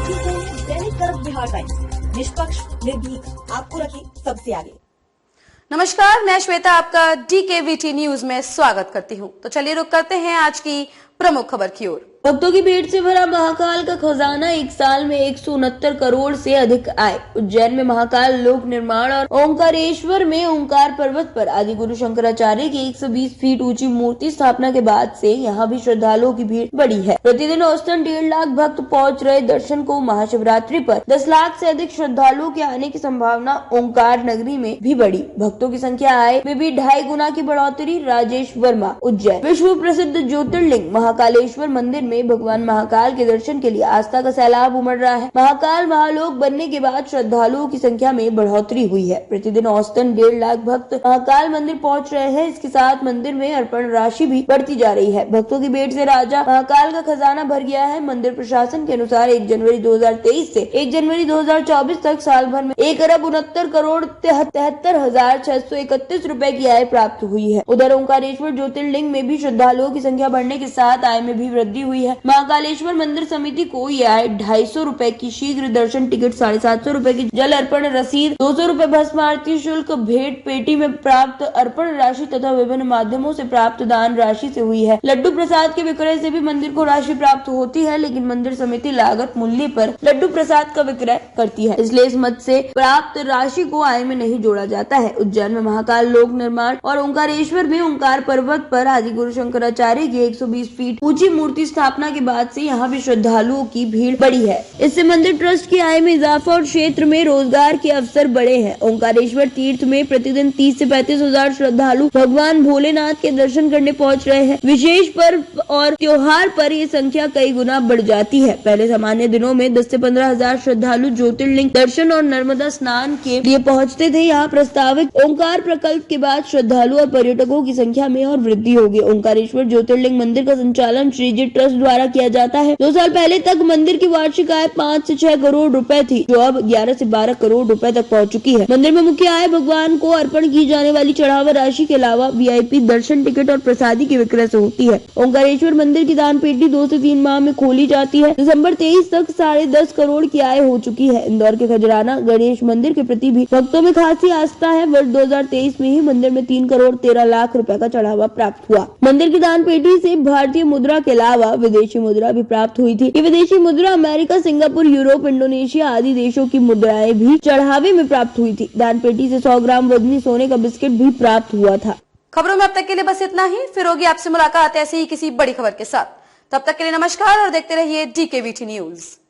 देखिए दैनिक कर्म बिहार टाइम्स, निष्पक्ष निर्भीक, आपको रखे सबसे आगे। नमस्कार, मैं श्वेता आपका DKVT न्यूज में स्वागत करती हूं। तो चलिए रुक करते हैं आज की प्रमुख खबर की ओर। भक्तों की भीड़ से भरा महाकाल का खजाना, एक साल में 169 करोड़ से अधिक आय। उज्जैन में महाकाल लोक निर्माण और ओंकारेश्वर में ओंकार पर्वत पर आदि गुरु शंकराचार्य की 120 फीट ऊंची मूर्ति स्थापना के बाद से यहाँ भी श्रद्धालुओं की भीड़ बढ़ी है। प्रतिदिन औसतन 1.5 लाख भक्त पहुँच रहे दर्शन को। महाशिवरात्रि पर 10 लाख से अधिक श्रद्धालुओं के आने की संभावना ओंकार नगरी में भी बढ़ी। भक्तों की संख्या आय में भी 2.5 गुना की बढ़ोतरी। राजेश वर्मा, उज्जैन। विश्व प्रसिद्ध ज्योतिर्लिंग महाकालेश्वर मंदिर में भगवान महाकाल के दर्शन के लिए आस्था का सैलाब उमड़ रहा है। महाकाल महालोक बनने के बाद श्रद्धालुओं की संख्या में बढ़ोतरी हुई है। प्रतिदिन औसतन 1.5 लाख भक्त महाकाल मंदिर पहुंच रहे हैं। इसके साथ मंदिर में अर्पण राशि भी बढ़ती जा रही है। भक्तों की भीड़ से राजा महाकाल का खजाना भर गया है। मंदिर प्रशासन के अनुसार 1 जनवरी 2023 से 1 जनवरी 2024 तक साल भर में 1,69,73,631 रुपए की आय प्राप्त हुई है। उधर ओंकारेश्वर ज्योतिर्लिंग में भी श्रद्धालुओं की संख्या बढ़ने के साथ आय में भी वृद्धि हुई है। महाकालेश्वर मंदिर समिति को यह आय 250 रुपए की शीघ्र दर्शन टिकट, 750 रुपए की जल अर्पण रसीद, 200 रुपए भस्म आरती शुल्क, भेंट पेटी में प्राप्त अर्पण राशि तथा विभिन्न माध्यमों से प्राप्त दान राशि से हुई है। लड्डू प्रसाद के विक्रय से भी मंदिर को राशि प्राप्त होती है, लेकिन मंदिर समिति लागत मूल्य पर लड्डू प्रसाद का विक्रय करती है, इसलिए इस मद से प्राप्त राशि को आय में नहीं जोड़ा जाता है। उज्जैन में महाकाल लोक निर्माण और ओंकारेश्वर में ओंकार पर्वत पर आदि गुरु शंकराचार्य की 120 फीट ऊंची मूर्ति स्थापना के बाद से यहाँ भी श्रद्धालुओं की भीड़ बढ़ी है। इससे मंदिर ट्रस्ट की आय में इजाफा और क्षेत्र में रोजगार के अवसर बढ़े हैं। ओंकारेश्वर तीर्थ में प्रतिदिन 30 से 35 हजार श्रद्धालु भगवान भोलेनाथ के दर्शन करने पहुँच रहे हैं। विशेष पर्व और त्योहार पर ये संख्या कई गुना बढ़ जाती है। पहले सामान्य दिनों में 10 से 15 हजार श्रद्धालु ज्योतिर्लिंग दर्शन और नर्मदा स्नान के लिए पहुँचते थे। यहाँ प्रस्तावित ओंकार प्रकल्प के बाद श्रद्धालु और पर्यटकों की संख्या में और वृद्धि होगी। ओंकारेश्वर ज्योतिर्लिंग मंदिर का संचालन श्रीजी ट्रस्ट द्वारा किया जाता है। 2 साल पहले तक मंदिर की वार्षिक आय 5 से 6 करोड़ रुपए थी, जो अब 11 से 12 करोड़ रुपए तक पहुंच चुकी है। मंदिर में मुख्य आय भगवान को अर्पण की जाने वाली चढ़ावा राशि के अलावा VIP दर्शन टिकट और प्रसादी के विक्रय से होती है। ओंकारेश्वर मंदिर की दान पेटी 2 से 3 माह में खोली जाती है। दिसंबर 23 तक 10.5 करोड़ की आय हो चुकी है। इंदौर के खजराना गणेश मंदिर के प्रति भी भक्तों में खासी आस्था है। वर्ष 2023 में ही मंदिर में 3 करोड़ 13 लाख रुपए का चढ़ावा प्राप्त हुआ। मंदिर की दान पेटी से भारतीय मुद्रा के अलावा विदेशी मुद्रा भी प्राप्त हुई थी। ये विदेशी मुद्रा अमेरिका, सिंगापुर, यूरोप, इंडोनेशिया आदि देशों की मुद्राएं भी चढ़ावे में प्राप्त हुई थी। दान पेटी से 100 ग्राम वजनी सोने का बिस्किट भी प्राप्त हुआ था। खबरों में अब तक के लिए बस इतना ही। फिर होगी आपसे मुलाकात ऐसे ही किसी बड़ी खबर के साथ। तब तक के लिए नमस्कार और देखते रहिए DKVT न्यूज।